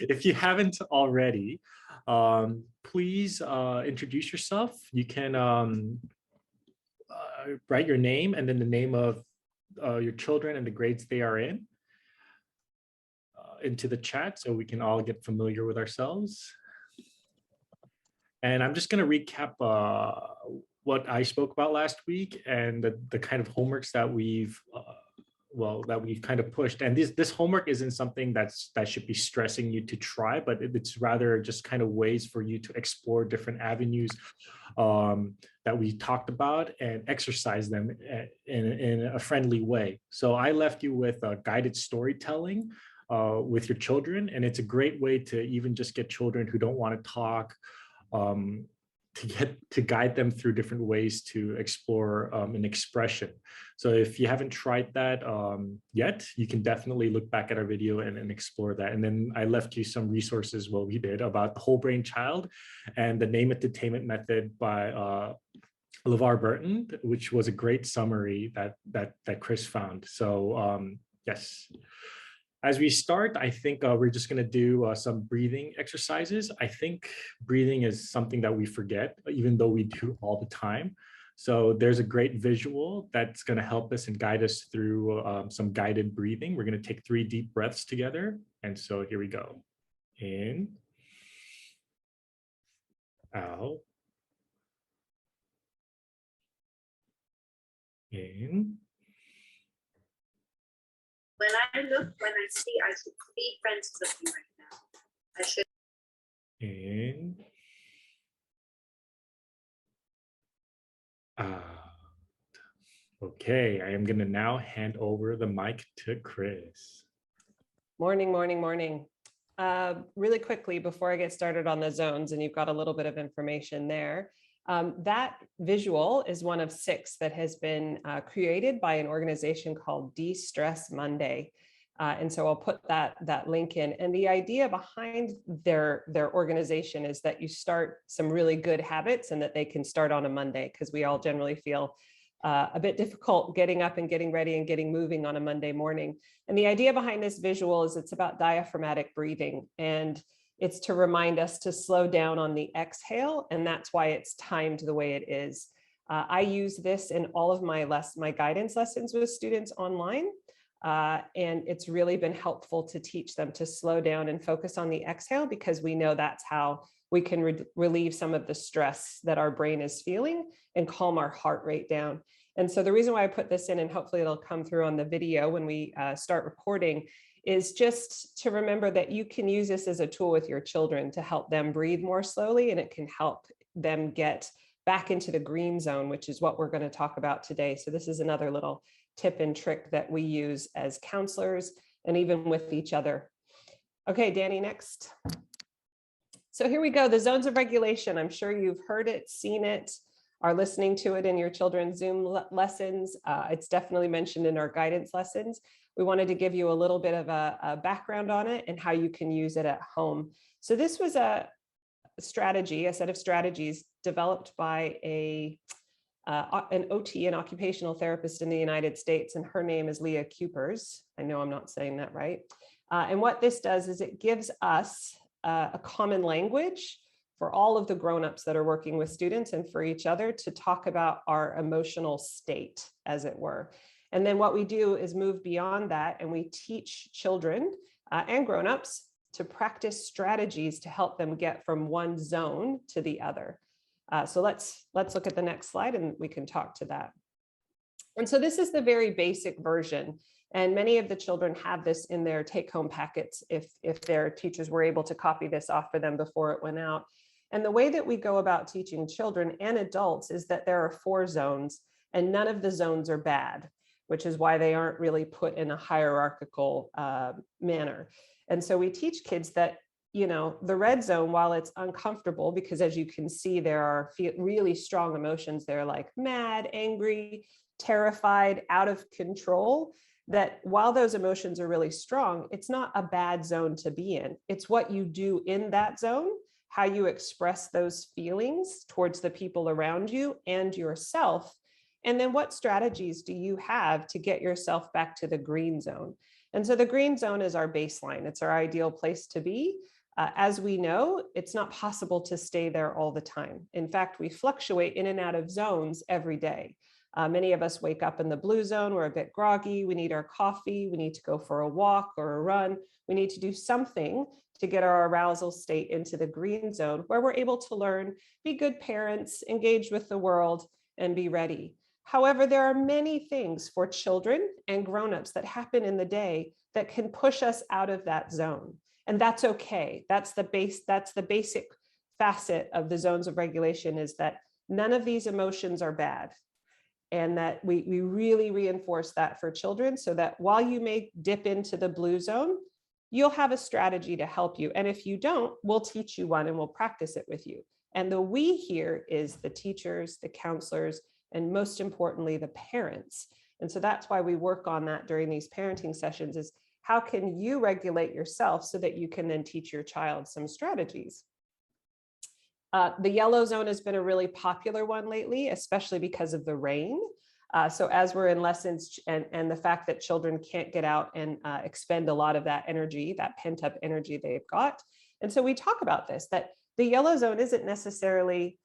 If you haven't already, please introduce yourself. You can write your name and then the name of your children and the grades they are in into the chat so we can all get familiar with ourselves. And I'm just going to recap what I spoke about last week and the kind of homeworks that we've kind of pushed. And this homework isn't something that should be stressing you to try, but it's rather just kind of ways for you to explore different avenues that we talked about and exercise them in a friendly way. So I left you with guided storytelling with your children, and it's a great way to even just get children who don't want to talk to guide them through different ways to explore an expression. So if you haven't tried that yet, you can definitely look back at our video and explore that. And then I left you some resources, what we did about the whole brain child and the name entertainment method by LeVar Burton, which was a great summary that Chris found. So yes. As we start, I think we're just going to do some breathing exercises. I think breathing is something that we forget, even though we do all the time. So there's a great visual that's going to help us and guide us through some guided breathing. We're going to take 3 deep breaths together. And so here we go. In, out, in. When I see, I should be friends with you right now. I should. In, out. Okay, I am going to now hand over the mic to Chris. Morning, morning, morning. Really quickly, before I get started on the zones, and you've got a little bit of information there, that visual is one of 6 that has been created by an organization called De-Stress Monday. And so I'll put that link in. And the idea behind their organization is that you start some really good habits and that they can start on a Monday, because we all generally feel a bit difficult getting up and getting ready and getting moving on a Monday morning. And the idea behind this visual is it's about diaphragmatic breathing, and it's to remind us to slow down on the exhale, and that's why it's timed the way it is. I use this in all of my guidance lessons with students online, and it's really been helpful to teach them to slow down and focus on the exhale, because we know that's how we can relieve some of the stress that our brain is feeling and calm our heart rate down. And so the reason why I put this in, and hopefully it'll come through on the video when we start recording, is just to remember that you can use this as a tool with your children to help them breathe more slowly, and it can help them get back into the green zone, which is what we're going to talk about today. So this is another little tip and trick that we use as counselors and even with each other. Okay, Danny, next. So here we go, the zones of regulation. I'm sure you've heard it, seen it, are listening to it in your children's Zoom lessons. It's definitely mentioned in our guidance lessons. We wanted to give you a little bit of a background on it and how you can use it at home. So this was a strategy, a set of strategies developed by an OT, an occupational therapist in the United States, and her name is Leah Cupers. I know I'm not saying that right. And what this does is it gives us a common language for all of the grown-ups that are working with students and for each other to talk about our emotional state, as it were. And then what we do is move beyond that, and we teach children and grown-ups to practice strategies to help them get from one zone to the other. So let's look at the next slide and we can talk to that. And so this is the very basic version. And many of the children have this in their take-home packets if their teachers were able to copy this off for them before it went out. And the way that we go about teaching children and adults is that there are 4 zones, and none of the zones are bad, which is why they aren't really put in a hierarchical manner. And so we teach kids that, you know, the red zone, while it's uncomfortable, because as you can see, there are really strong emotions there, like mad, angry, terrified, out of control, that while those emotions are really strong, it's not a bad zone to be in. It's what you do in that zone, how you express those feelings towards the people around you and yourself. And then what strategies do you have to get yourself back to the green zone? And so the green zone is our baseline. It's our ideal place to be. As we know, it's not possible to stay there all the time. In fact, we fluctuate in and out of zones every day. Many of us wake up in the blue zone, we're a bit groggy, we need our coffee, we need to go for a walk or a run, we need to do something to get our arousal state into the green zone where we're able to learn, be good parents, engage with the world, and be ready. However, there are many things for children and grown-ups that happen in the day that can push us out of that zone. And that's okay. That's the basic facet of the zones of regulation, is that none of these emotions are bad. And that we really reinforce that for children, so that while you may dip into the blue zone, you'll have a strategy to help you. And if you don't, we'll teach you one and we'll practice it with you. And the we here is the teachers, the counselors, and most importantly, the parents. And so that's why we work on that during these parenting sessions, is how can you regulate yourself so that you can then teach your child some strategies. The yellow zone has been a really popular one lately, especially because of the rain. So as we're in lessons and the fact that children can't get out and expend a lot of that energy, that pent up energy they've got. And so we talk about this, that the yellow zone isn't necessarily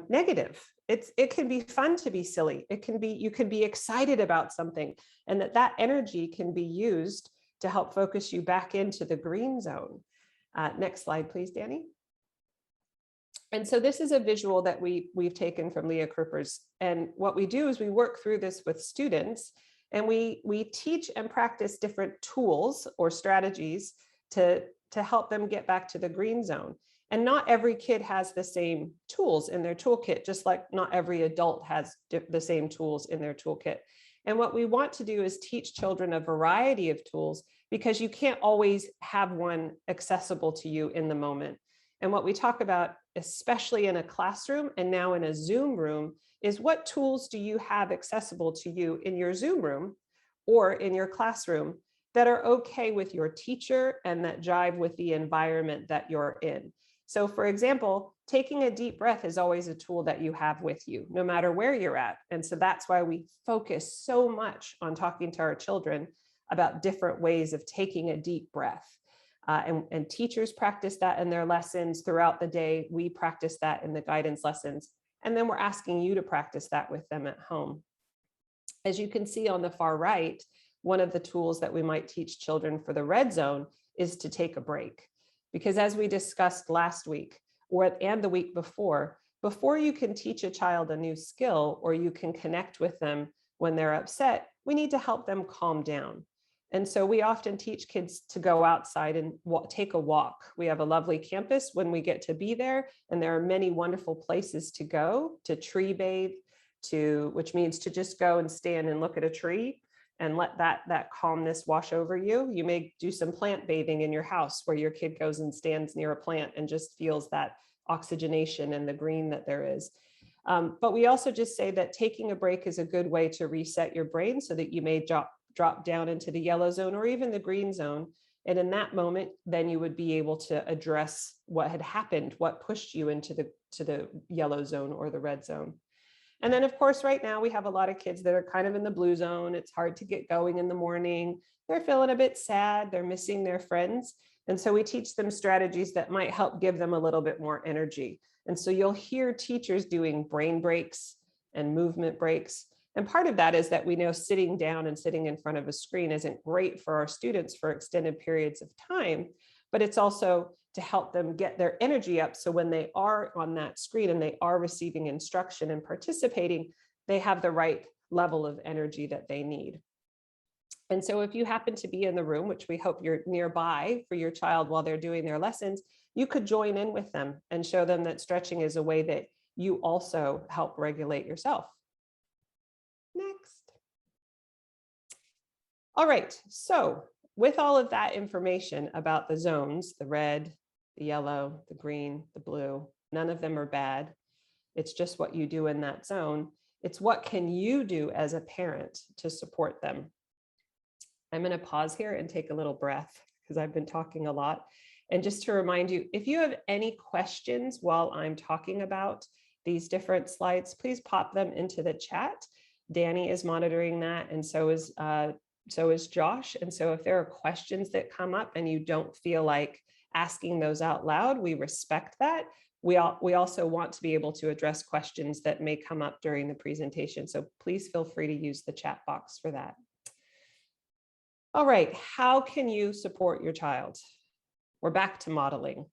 negative. It can be fun to be silly. You can be excited about something, and that energy can be used to help focus you back into the green zone. Next slide, please, Danny. And so this is a visual that we've taken from Leah Kruppers. And what we do is we work through this with students, and we teach and practice different tools or strategies to help them get back to the green zone. And not every kid has the same tools in their toolkit, just like not every adult has the same tools in their toolkit. And what we want to do is teach children a variety of tools, because you can't always have one accessible to you in the moment. And what we talk about, especially in a classroom and now in a Zoom room, is what tools do you have accessible to you in your Zoom room or in your classroom that are okay with your teacher and that jive with the environment that you're in. So for example, taking a deep breath is always a tool that you have with you, no matter where you're at. And so that's why we focus so much on talking to our children about different ways of taking a deep breath. And teachers practice that in their lessons throughout the day. We practice that in the guidance lessons. And then we're asking you to practice that with them at home. As you can see on the far right, one of the tools that we might teach children for the red zone is to take a break. Because as we discussed last week and the week before you can teach a child a new skill or you can connect with them when they're upset, we need to help them calm down. And so we often teach kids to go outside and take a walk. We have a lovely campus when we get to be there, and there are many wonderful places to go, to tree bathe, which means to just go and stand and look at a tree and let that calmness wash over you. You may do some plant bathing in your house where your kid goes and stands near a plant and just feels that oxygenation and the green that there is. But we also just say that taking a break is a good way to reset your brain so that you may drop down into the yellow zone or even the green zone. And in that moment, then you would be able to address what had happened, what pushed you into the yellow zone or the red zone. And then of course, right now we have a lot of kids that are kind of in the blue zone. It's hard to get going in the morning. They're feeling a bit sad. They're missing their friends. And so we teach them strategies that might help give them a little bit more energy. And so you'll hear teachers doing brain breaks and movement breaks. And part of that is that we know sitting down and sitting in front of a screen isn't great for our students for extended periods of time, but it's also to help them get their energy up. So when they are on that screen and they are receiving instruction and participating, they have the right level of energy that they need. And so if you happen to be in the room, which we hope you're nearby for your child while they're doing their lessons, you could join in with them and show them that stretching is a way that you also help regulate yourself. Next. All right, so with all of that information about the zones, the red, the yellow, the green, the blue, none of them are bad. It's just what you do in that zone. It's what can you do as a parent to support them. I'm going to pause here and take a little breath because I've been talking a lot. And just to remind you, if you have any questions while I'm talking about these different slides, please pop them into the chat. Danny is monitoring that, and so is So is Josh. And so if there are questions that come up and you don't feel like asking those out loud, we respect that. We also want to be able to address questions that may come up during the presentation. So please feel free to use the chat box for that. All right, how can you support your child? We're back to modeling.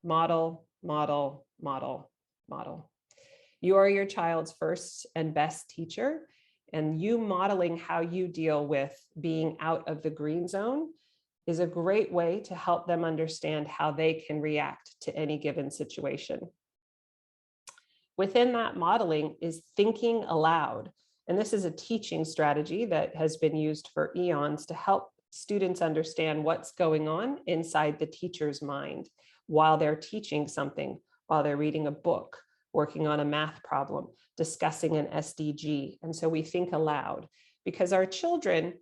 Model, model, model, model. You are your child's first and best teacher, and you modeling how you deal with being out of the green zone is a great way to help them understand how they can react to any given situation. Within that modeling is thinking aloud. And this is a teaching strategy that has been used for eons to help students understand what's going on inside the teacher's mind while they're teaching something, while they're reading a book, working on a math problem, discussing an SDG. And so we think aloud because our children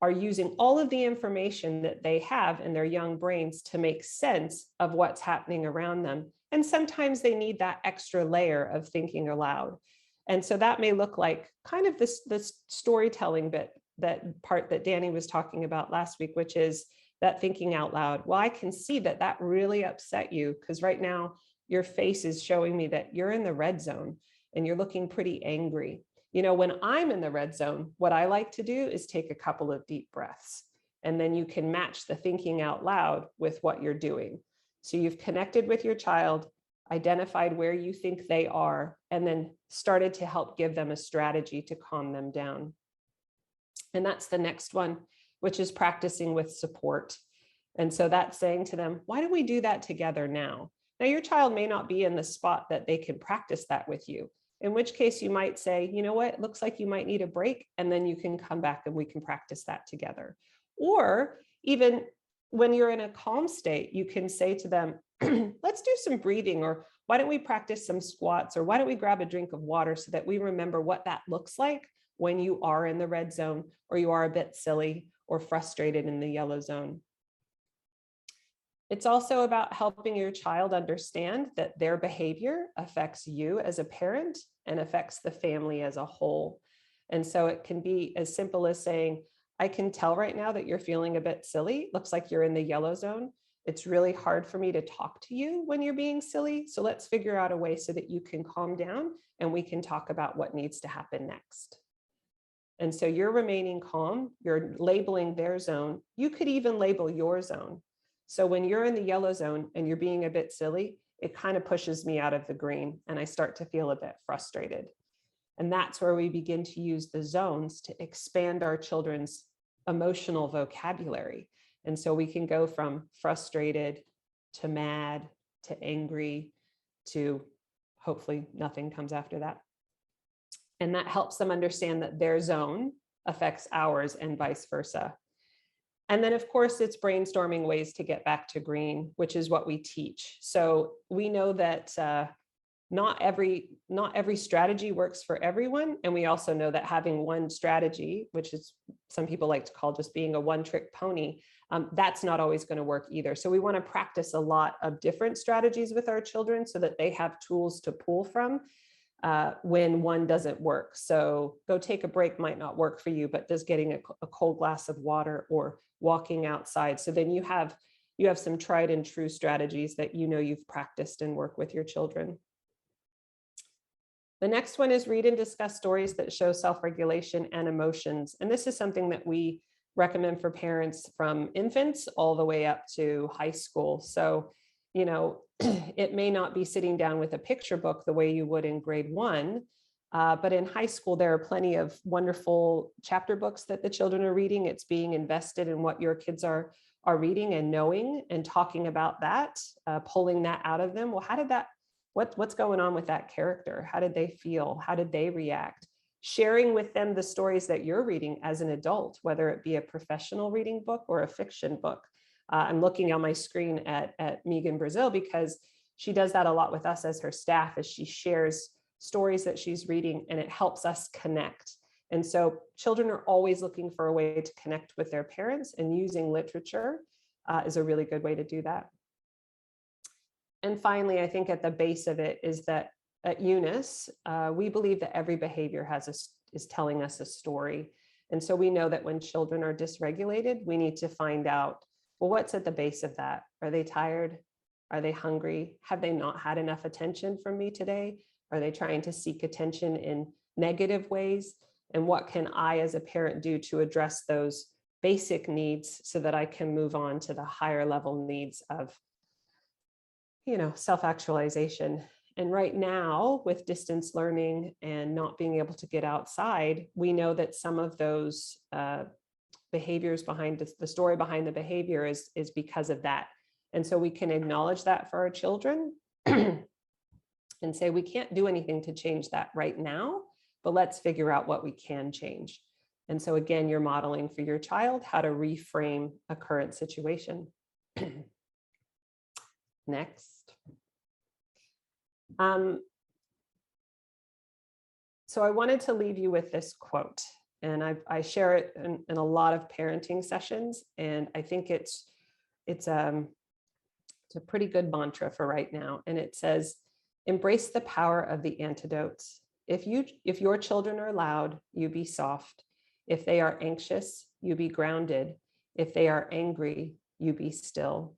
are using all of the information that they have in their young brains to make sense of what's happening around them. And sometimes they need that extra layer of thinking aloud. And so that may look like kind of this storytelling bit, that part that Danny was talking about last week, which is that thinking out loud. Well, I can see that that really upset you because right now your face is showing me that you're in the red zone and you're looking pretty angry. You know, when I'm in the red zone, what I like to do is take a couple of deep breaths, and then you can match the thinking out loud with what you're doing. So you've connected with your child, identified where you think they are, and then started to help give them a strategy to calm them down. And that's the next one, which is practicing with support. And so that's saying to them, why don't we do that together now? Now, your child may not be in the spot that they can practice that with you, in which case you might say, you know what, it looks like you might need a break, and then you can come back and we can practice that together. Or even when you're in a calm state, you can say to them, let's do some breathing, or why don't we practice some squats, or why don't we grab a drink of water so that we remember what that looks like when you are in the red zone, or you are a bit silly or frustrated in the yellow zone. It's also about helping your child understand that their behavior affects you as a parent and affects the family as a whole. And so it can be as simple as saying, I can tell right now that you're feeling a bit silly. Looks like you're in the yellow zone. It's really hard for me to talk to you when you're being silly. So let's figure out a way so that you can calm down and we can talk about what needs to happen next. And so you're remaining calm, you're labeling their zone. You could even label your zone. So when you're in the yellow zone and you're being a bit silly, it kind of pushes me out of the green and I start to feel a bit frustrated. And that's where we begin to use the zones to expand our children's emotional vocabulary. And so we can go from frustrated to mad to angry to hopefully nothing comes after that. And that helps them understand that their zone affects ours and vice versa. And then, of course, it's brainstorming ways to get back to green, which is what we teach. So we know that not every strategy works for everyone. And we also know that having one strategy, which is some people like to call just being a one-trick pony, that's not always going to work either. So we want to practice a lot of different strategies with our children so that they have tools to pull from when one doesn't work. So go take a break might not work for you, but does getting a cold glass of water or walking outside. So then you have some tried and true strategies that you know you've practiced and work with your children. The next one is read and discuss stories that show self-regulation and emotions. And this is something that we recommend for parents from infants all the way up to high school. So, you know, it may not be sitting down with a picture book the way you would in grade 1, but in high school, there are plenty of wonderful chapter books that the children are reading. It's being invested in what your kids are reading and knowing and talking about that, pulling that out of them. Well, how did that, what's going on with that character? How did they feel? How did they react? Sharing with them the stories that you're reading as an adult, whether it be a professional reading book or a fiction book. I'm looking on my screen at Megan Brazil because she does that a lot with us as her staff, as she shares stories that she's reading, and it helps us connect. And so children are always looking for a way to connect with their parents, and using literature is a really good way to do that. And finally, I think at the base of it is that at UNIS, we believe that every behavior is telling us a story. And so we know that when children are dysregulated, we need to find out, well, what's at the base of that? Are they tired? Are they hungry? Have they not had enough attention from me today? Are they trying to seek attention in negative ways? And what can I as a parent do to address those basic needs so that I can move on to the higher level needs of, self-actualization? And right now, with distance learning and not being able to get outside, we know that some of those behaviors behind the story behind the behavior is because of that. And so we can acknowledge that for our children and say, we can't do anything to change that right now, but let's figure out what we can change. And so again, you're modeling for your child how to reframe a current situation. Next. So I wanted to leave you with this quote, and I share it in a lot of parenting sessions, and I think it's a pretty good mantra for right now. And it says, embrace the power of the antidotes. If your children are loud, you be soft. If they are anxious, you be grounded. If they are angry, you be still.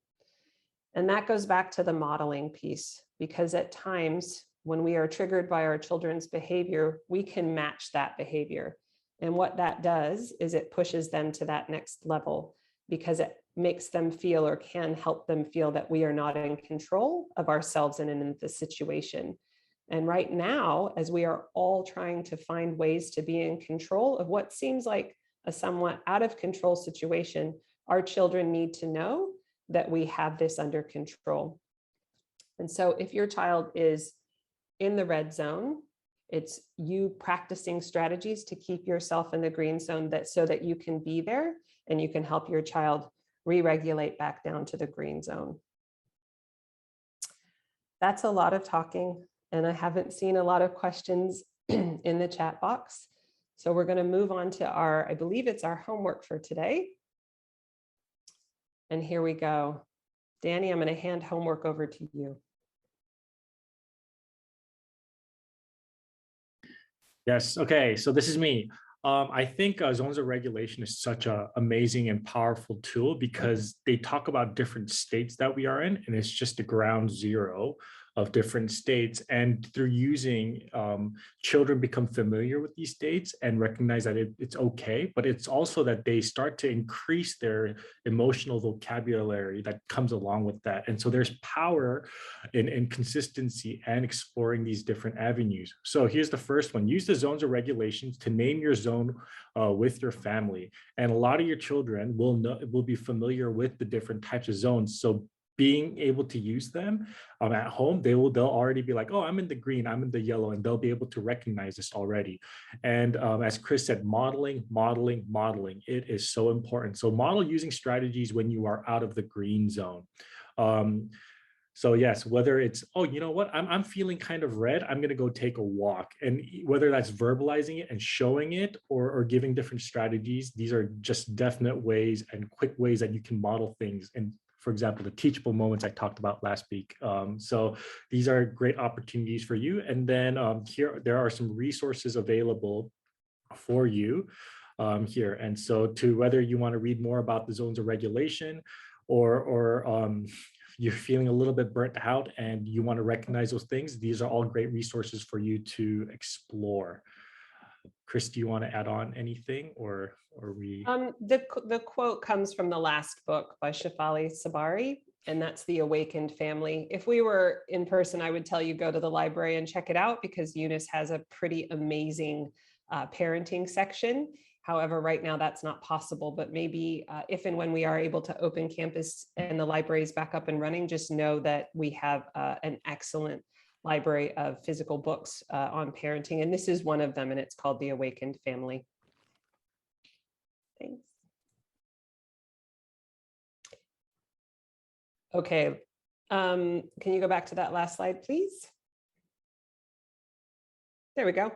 And that goes back to the modeling piece, because at times when we are triggered by our children's behavior, we can match that behavior. And what that does is it pushes them to that next level, because it makes them feel, or can help them feel, that we are not in control of ourselves and in the situation. And right now, as we are all trying to find ways to be in control of what seems like a somewhat out of control situation, our children need to know that we have this under control. And so if your child is in the red zone, it's you practicing strategies to keep yourself in the green zone, so that you can be there and you can help your child re-regulate back down to the green zone. That's a lot of talking, and I haven't seen a lot of questions in the chat box. So we're going to move on to I believe it's our homework for today. And here we go. Danny, I'm going to hand homework over to you. Yes. Okay. So this is me. I think zones of regulation is such an amazing and powerful tool, because they talk about different states that we are in, and it's just the ground zero of different states. And through using, children become familiar with these states and recognize that it's okay, but it's also that they start to increase their emotional vocabulary that comes along with that. And so there's power in consistency and exploring these different avenues. So here's the first one. Use the zones of regulations to name your zone with your family. And a lot of your children will be familiar with the different types of zones. So being able to use them at home, they'll already be like, oh, I'm in the green, I'm in the yellow, and they'll be able to recognize this already. And as Chris said, modeling, it is so important. So model using strategies when you are out of the green zone. So yes, whether it's, oh, you know what, I'm feeling kind of red, I'm going to go take a walk. And whether that's verbalizing it and showing it, or giving different strategies, these are just definite ways and quick ways that you can model things. And for example, the teachable moments I talked about last week. So these are great opportunities for you. And then here, there are some resources available for you here. And so whether you want to read more about the zones of regulation, or you're feeling a little bit burnt out and you want to recognize those things, these are all great resources for you to explore. Chris, do you want to add on anything, or we? The quote comes from the last book by Shefali Tsabary, and that's The Awakened Family. If we were in person, I would tell you go to the library and check it out, because Eunice has a pretty amazing parenting section. However, right now that's not possible, but maybe if and when we are able to open campus and the library is back up and running, just know that we have an excellent library of physical books on parenting. And this is one of them, and it's called The Awakened Family. Thanks. Okay, can you go back to that last slide, please? There we go.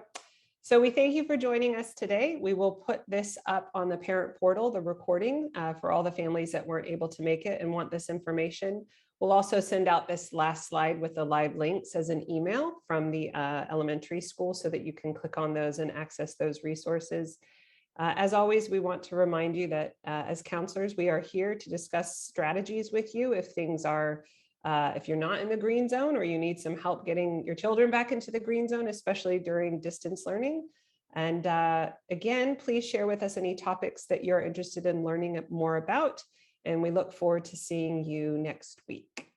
So we thank you for joining us today. We will put this up on the parent portal, the recording, for all the families that weren't able to make it and want this information. We'll also send out this last slide with the live links as an email from the elementary school, so that you can click on those and access those resources. As always, we want to remind you that as counselors, we are here to discuss strategies with you if things are, if you're not in the green zone or you need some help getting your children back into the green zone, especially during distance learning. And again, please share with us any topics that you're interested in learning more about. And we look forward to seeing you next week.